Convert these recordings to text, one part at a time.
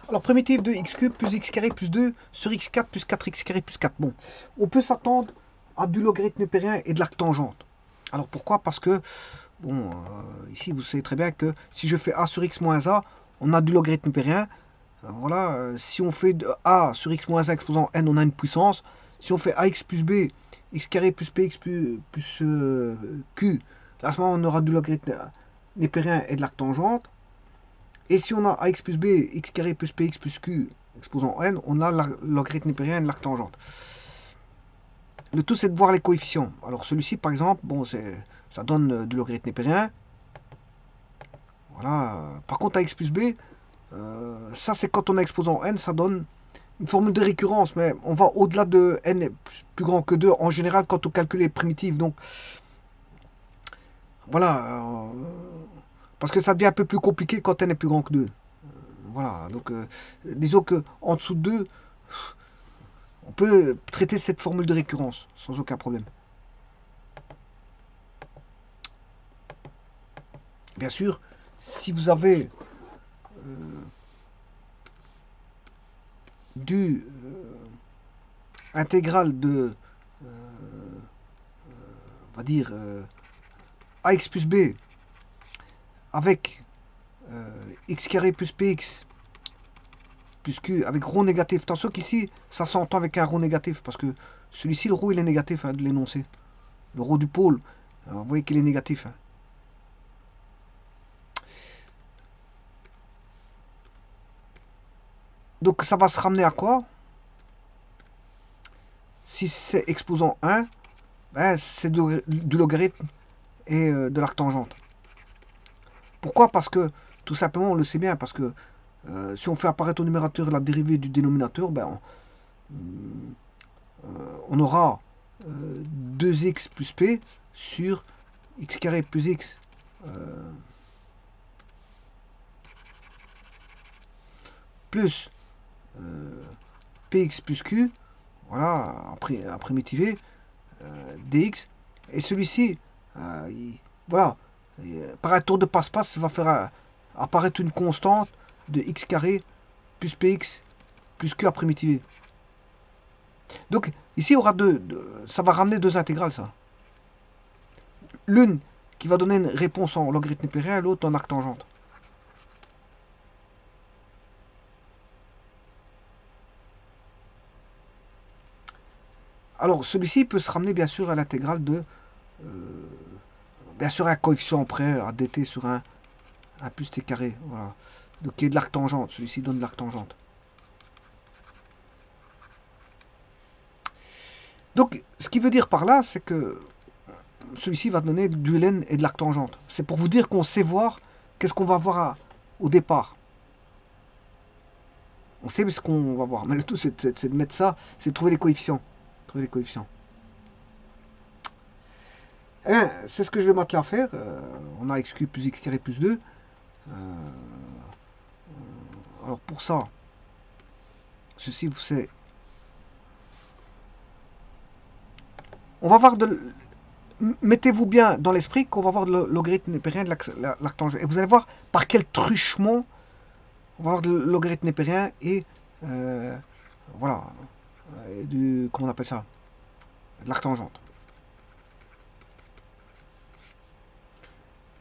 Alors, primitive de x cube plus x carré plus 2 sur x4 plus 4x carré plus 4. Bon, on peut s'attendre à du logarithme népérien et de l'arctangente. Alors, pourquoi? Parce que, bon, ici, vous savez très bien que si je fais a sur x moins a, on a du logarithme népérien. Voilà, si on fait a sur x moins a exposant n, on a une puissance. Si on fait ax plus b, x carré plus px plus q, à ce moment, on aura du logarithme népérien et de l'arctangente. Et si on a ax plus b, x carré plus px plus q exposant n, on a le logarithme népérien et de l'arctangente. Le tout, c'est de voir les coefficients. Alors celui-ci, par exemple, bon, ça donne du logarithme népérien. Voilà. Par contre, ax plus b, ça c'est quand on a exposant n, ça donne une formule de récurrence, mais on va au-delà de n plus grand que 2 en général quand on calcule les primitives. Donc voilà, parce que ça devient un peu plus compliqué quand n est plus grand que 2. Voilà, donc disons que en dessous de 2, on peut traiter cette formule de récurrence sans aucun problème. Bien sûr, si vous avez du intégral de, on va dire, ax plus b avec x carré plus px plus q avec rho négatif. Attention qu'ici, ça s'entend avec un rho négatif parce que celui-ci, le rho, il est négatif de l'énoncé. Le rho du pôle, vous voyez qu'il est négatif. Donc ça va se ramener à quoi? Si c'est exposant 1, ben, c'est du logarithme et de l'arctangente. Pourquoi? Parce que, tout simplement, on le sait bien, parce que si on fait apparaître au numérateur la dérivée du dénominateur, ben, on aura 2x plus p sur x carré plus x plus px plus q, voilà, à primitiver, dx. Et celui-ci, voilà, par un tour de passe-passe, va faire apparaître une constante de x carré plus px plus q à primitiver. Donc ici, il y aura ça va ramener deux intégrales, ça. L'une qui va donner une réponse en logarithme népérien, l'autre en arctangente. Alors celui-ci peut se ramener bien sûr à l'intégrale de, bien sûr un coefficient près à dt sur 1 plus t carré, voilà. Donc qui est de l'arctangente, celui-ci donne de l'arctangente. Donc ce qui veut dire par là, c'est que celui-ci va donner du ln et de l'arctangente. C'est pour vous dire qu'on sait voir qu'est-ce qu'on va voir au départ. On sait ce qu'on va voir. Mais le tout, c'est de mettre ça, c'est de trouver les coefficients. Trouver les coefficients. Eh bien, c'est ce que je vais m'atteler à faire. On a x cube plus x carré plus 2. Alors pour ça, ceci, vous savez. On va voir de. Mettez-vous bien dans l'esprit qu'on va voir le logarithme népérien de l'arctangente. Et vous allez voir par quel truchement on va voir le logarithme népérien et voilà, comment on appelle ça, de l'arctangente.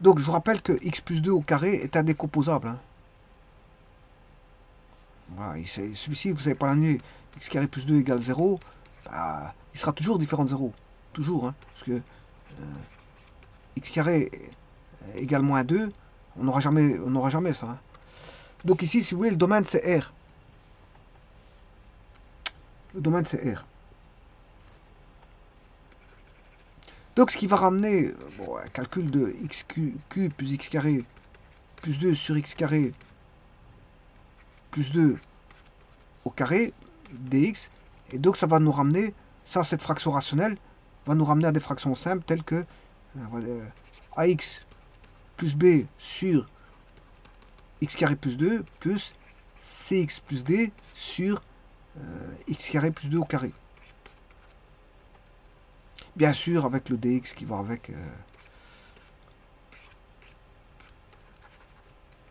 Donc je vous rappelle que x plus 2 au carré est indécomposable. Hein. Voilà, celui-ci, vous savez pas l'annuler. X carré plus 2 égale 0, bah, il sera toujours différent de 0. Toujours, hein, parce que x carré égale moins 2, on n'aura jamais ça. Hein. Donc ici, si vous voulez, le domaine c'est R. Le domaine c'est R. Donc ce qui va ramener bon, un calcul de x cube plus x carré plus 2 sur x carré plus 2 au carré dx. Et donc ça va nous ramener, ça cette fraction rationnelle, va nous ramener à des fractions simples telles que ax plus b sur x carré plus 2 plus cx plus d sur x carré plus 2 au carré. Bien sûr avec le dx qui va avec.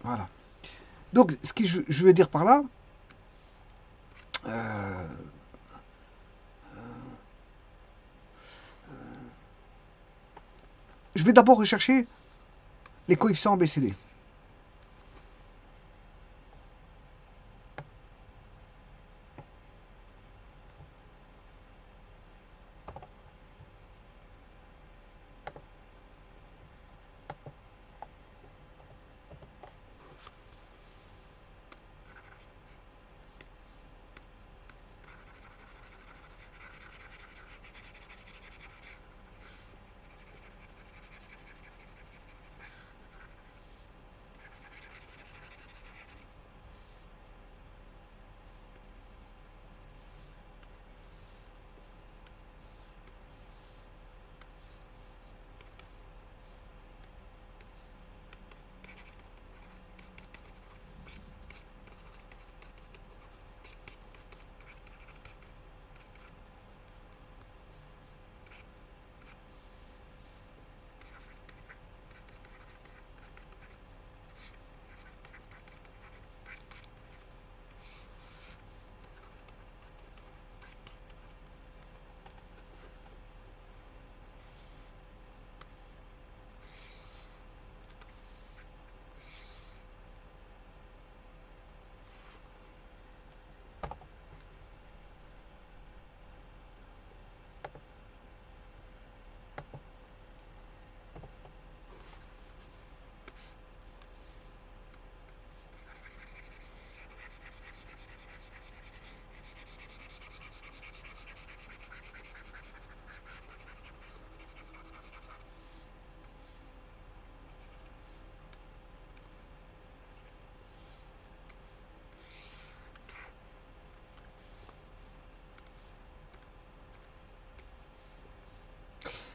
Voilà. Donc ce que je veux dire par là, Euh, je vais d'abord rechercher les coefficients ABCD.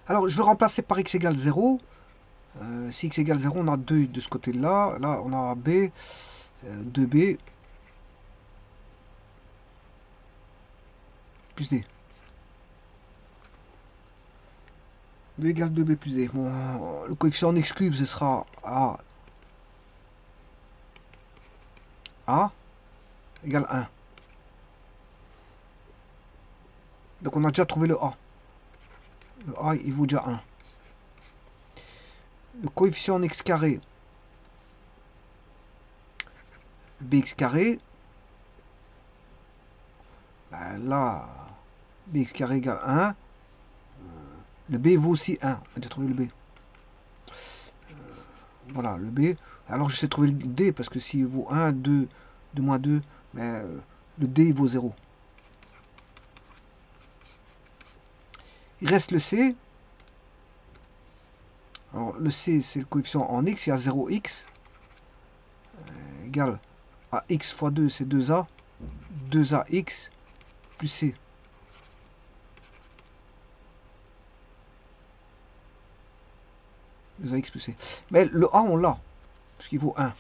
Alors, je vais remplacer par x égale 0. Si x égale 0, on a 2 de ce côté-là. Là, on a b, 2b plus d. 2 égale 2b plus d. Bon, le coefficient en x cube, ce sera a égale 1. Donc, on a déjà trouvé le a. Le a, il vaut déjà 1. Le coefficient en x carré, bx carré, ben là, bx carré égale 1. Le b vaut aussi 1. On a déjà trouvé le b. Voilà, le b. Alors, je sais trouver le d, parce que s'il vaut 1, 2, 2 moins 2, ben, le d il vaut 0. Il reste le c. Alors, le c, c'est le coefficient en x. Il y a 0x égale à x fois 2, c'est 2a. 2ax plus c. 2ax plus c. Mais le a, on l'a, parce qu'il vaut 1.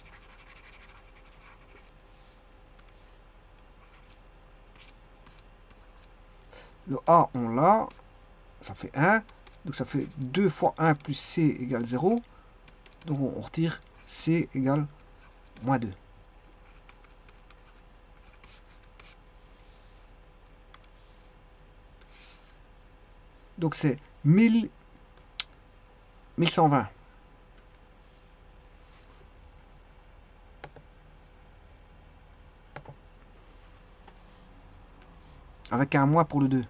Le a, on l'a, ça fait 1. Donc ça fait 2 fois 1 plus c égale 0. Donc on retire c égale moins 2. Donc c'est 1120. Avec un moins pour le 2.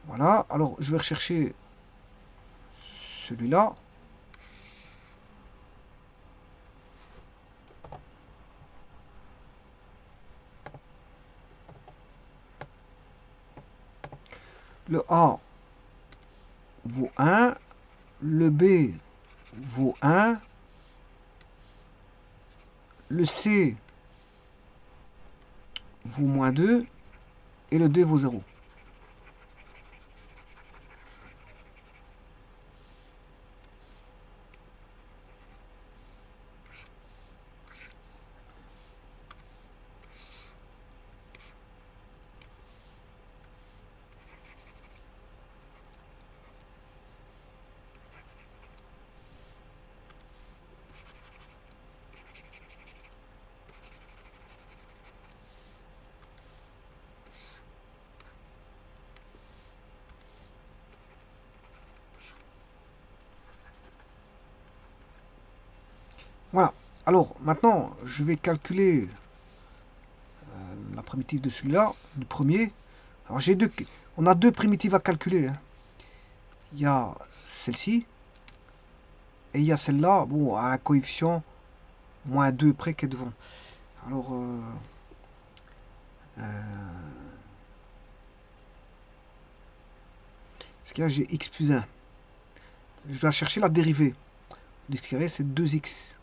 Voilà, alors je vais rechercher celui-là. Le A vaut 1, le B vaut 1, le C vaut moins 2 et le D vaut 0. Alors, maintenant, je vais calculer la primitive de celui-là, du premier. Alors, on a deux primitives à calculer, hein. Il y a celle-ci, et il y a celle-là, bon, à un coefficient moins 2 près qui est devant. Alors, ce qu'il y a, j'ai x plus 1. Je vais chercher la dérivée. X carré, c'est 2x.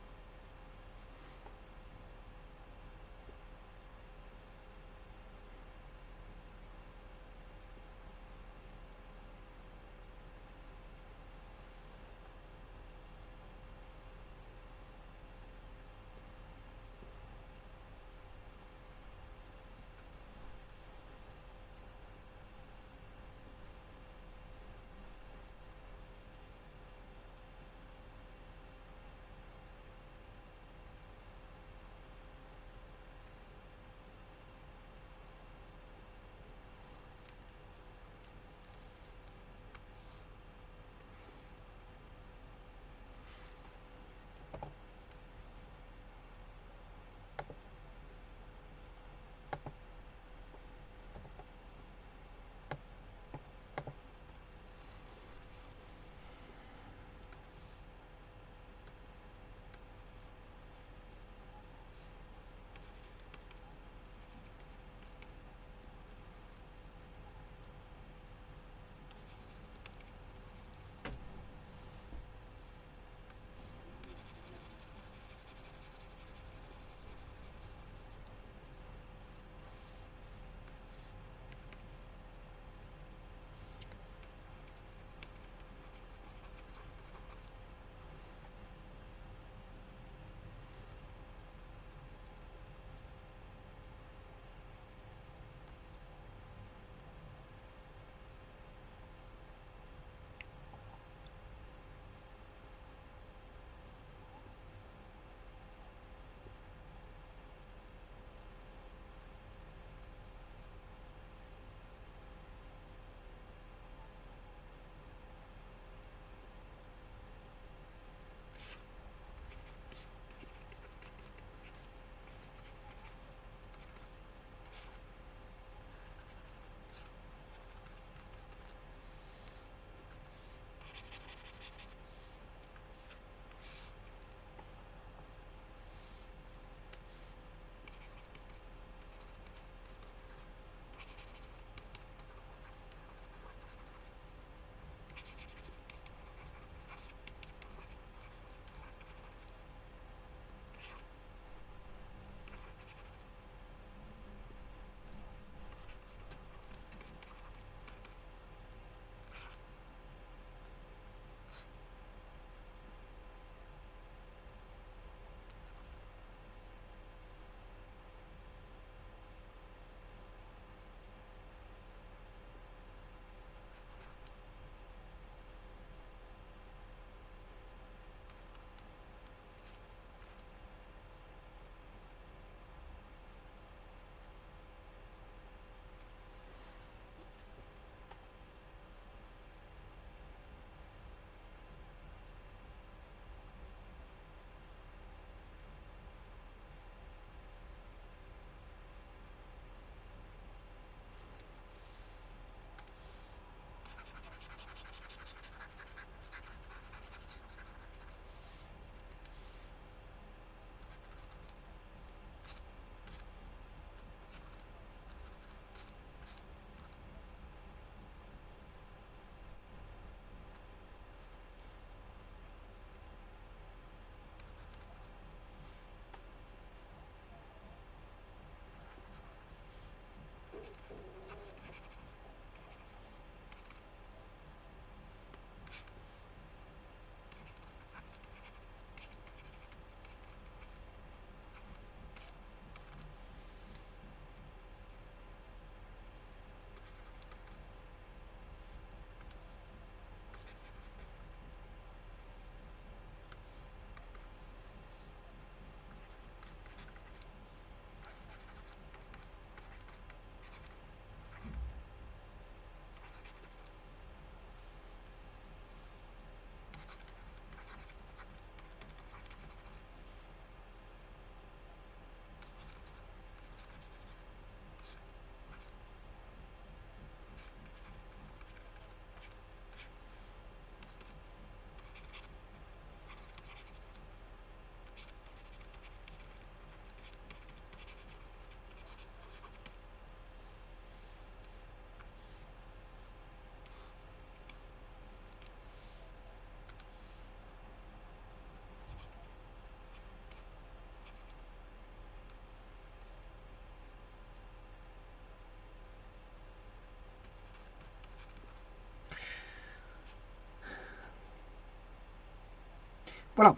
Voilà,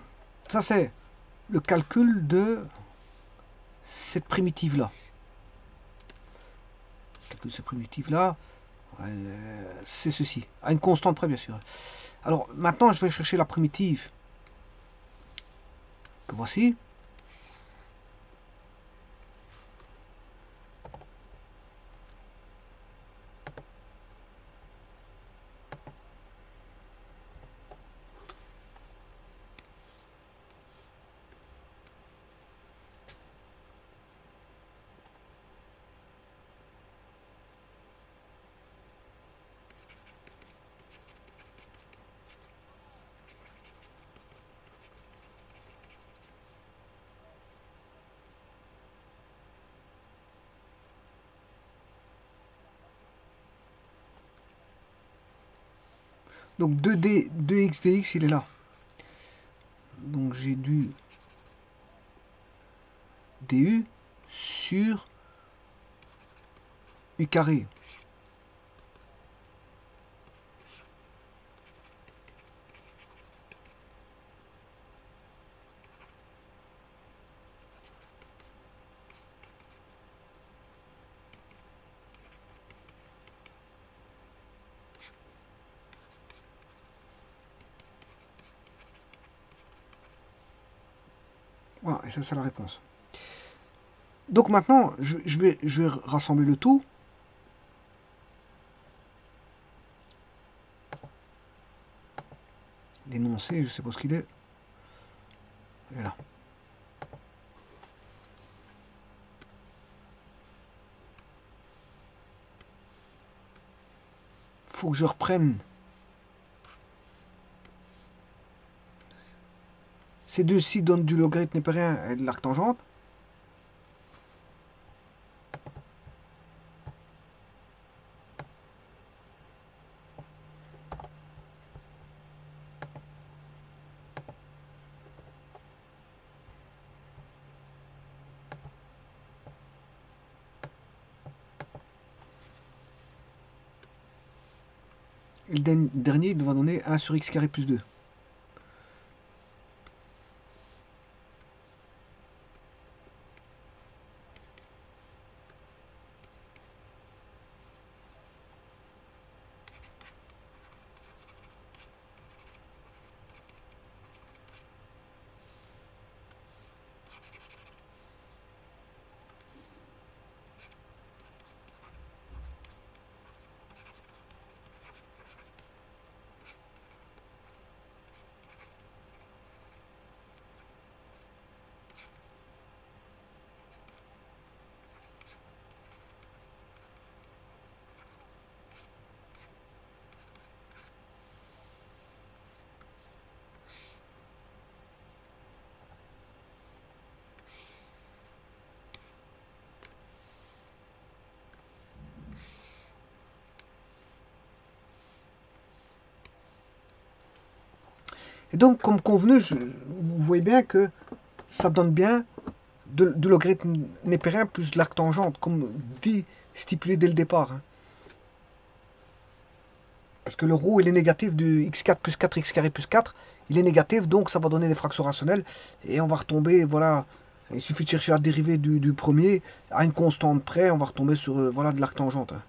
ça c'est le calcul de cette primitive-là. Calcul de cette primitive-là, c'est ceci, à une constante près bien sûr. Alors maintenant je vais chercher la primitive que voici. Donc 2x dx, il est là. Donc j'ai du du sur u carré. Voilà, et ça c'est la réponse. Donc maintenant, je vais rassembler le tout. L'énoncé, je sais pas ce qu'il est. Il est là. Faut que je reprenne ces deux-ci donnent du logarithme népérien et de l'arc tangente. Et le dernier, il va donner 1 sur x carré plus 2. Et donc, comme convenu, vous voyez bien que ça donne bien de logarithme népérien plus de l'arc tangente, comme dit, stipulé dès le départ. Hein. Parce que le rho, il est négatif du x4 plus 4x carré plus 4. Il est négatif, donc ça va donner des fractions rationnelles. Et on va retomber, voilà, il suffit de chercher la dérivée du premier. À une constante près, on va retomber sur voilà, de l'arc tangente. Hein.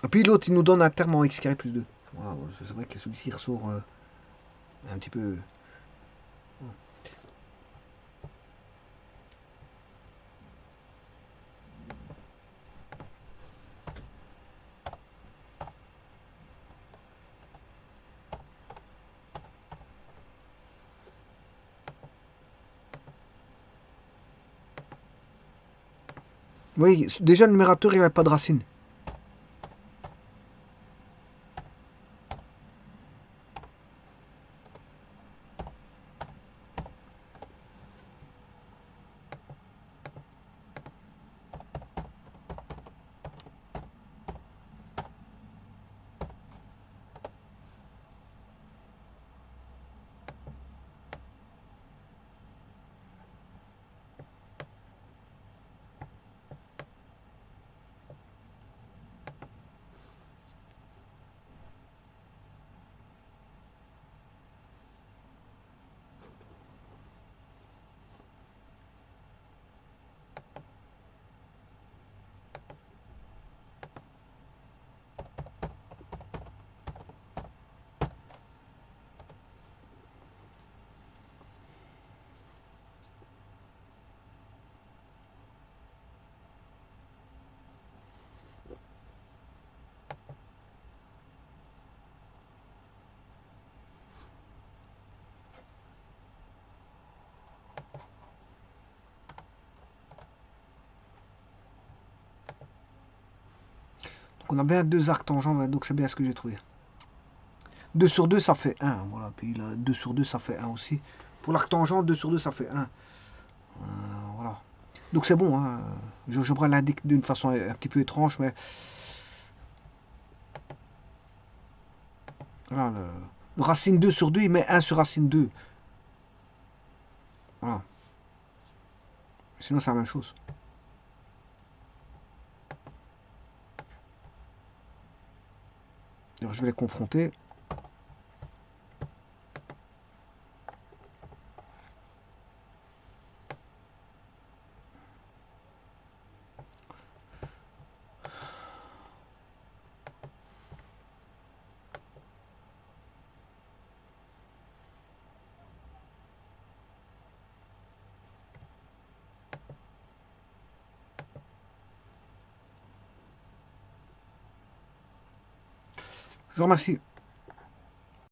Et puis l'autre, il nous donne un terme en x carré plus 2. Voilà, c'est vrai que celui-ci ressort un petit peu... Oui, déjà le numérateur, il n'a pas de racine. On a bien deux arcs tangents, donc c'est bien ce que j'ai trouvé. 2 sur 2, ça fait 1. Voilà, puis là, 2 sur 2, ça fait 1 aussi. Pour l'arc tangent, 2 sur 2, ça fait 1. Voilà. Donc c'est bon. Hein. GeoGebra l'indique d'une façon un petit peu étrange, mais voilà, le racine 2 sur 2, il met 1 sur racine 2. Voilà. Sinon, c'est la même chose. Alors, je vais les confronter. Je vous remercie.